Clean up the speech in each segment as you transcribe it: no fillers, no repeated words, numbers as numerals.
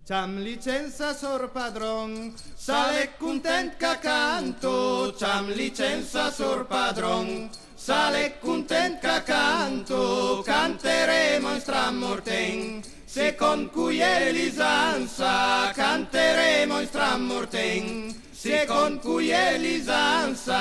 C'am licenza sor padron, sale content che canto. C'am licenza sor padron, sale content che canto. Canteremo in stramorten, se con cui è lisanza. Canteremo in stramorten, se con cui è lisanza.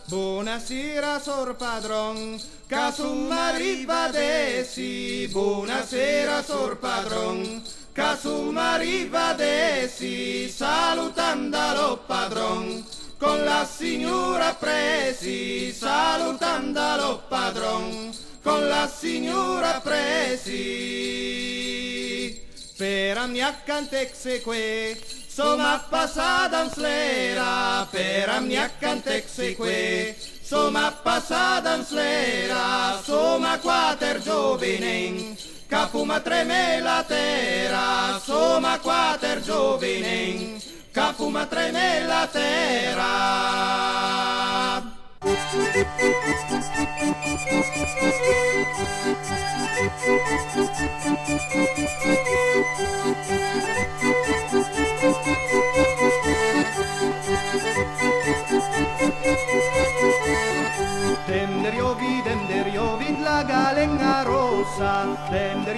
Buonasera sor padron, casum arriva dessi. Buonasera sor padron, casum arriva dessi. Salutandolo padron, con la signora presi. Salutandolo padron, con la signora presi. Per a mia cantexe soma passata in slera. Per a mia cantexe soma passata in slera. Soma quater giovinen, ca fuma treme la terra. Soma quater giovinen, ca fuma treme la terra. Dender vid la galenga rossa. Dender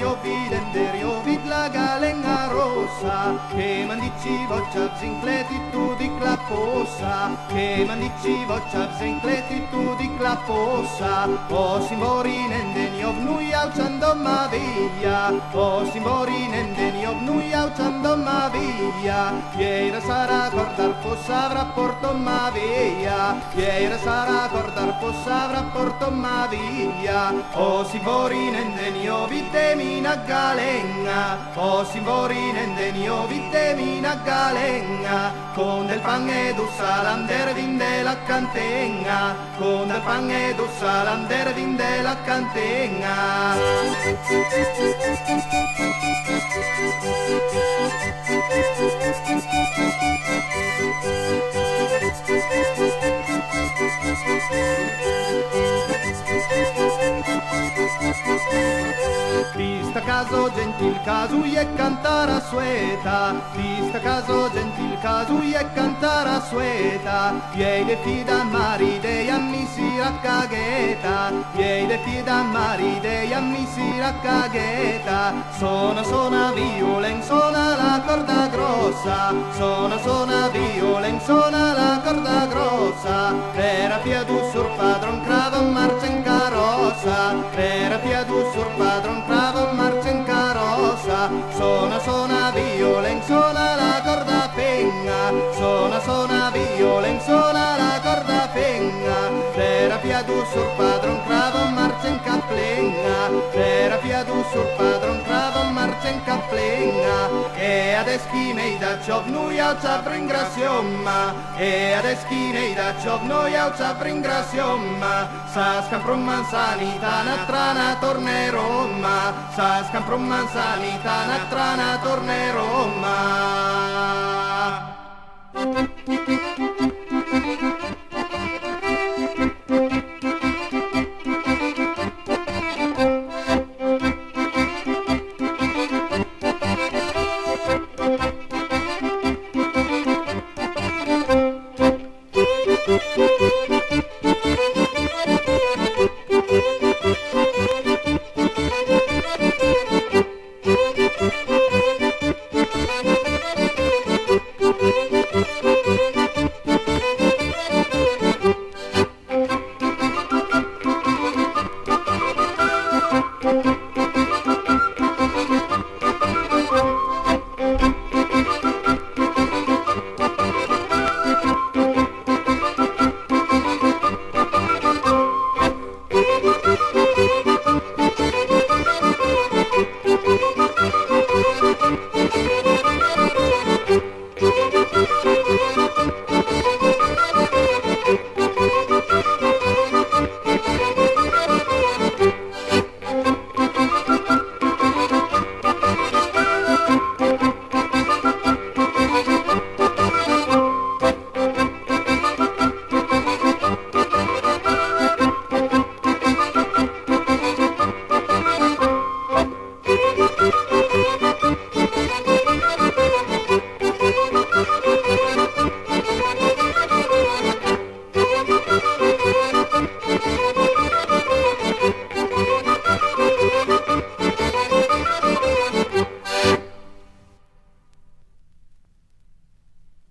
vid la galenga rossa. Che mandici voccia zincleti tu di clapossa. Che mandici voccia zincleti tu di clapossa. O simbori nenden io vnui alciando ma via. O simbori nenden io vnui alciando ma via. Ieri sarà guardar fossa avrà porto ma via. Ieri sarà guardar fossa avrà porto ma via. O simbori nenden io videmi na galenga. O simbori nenden io videmi na galenga. Con del pan ed ussalander vinde la cantenga. Con del pan ed ussalander vinde la cantenga. Pista caso gentil casui e cantara sueta. Pista caso gentil casui e cantara sueta. Iei de fida maride ammisi raccagheta. Iei de fida maride ammisi raccagheta. Sona violen, sona la corda grossa. Sona violen, sona la corda grossa. Per piadu sur padron crava marcia in carrozza. Per piadu sur padron crava marcia in carrozza. Sona violen, sona la corda penga. Sona violen, sona la corda penga. Per piadu sur padron crava marcia in caplenga. Per piadu sur padron crava marcia in caplenga. E ad eschinei da ciov noi au ringraziomma. E ad eschinei da ciov noi au ringraziomma. Sa scampron manzanita natrana torne Roma. Sa scampron manzanita natrana torne Roma.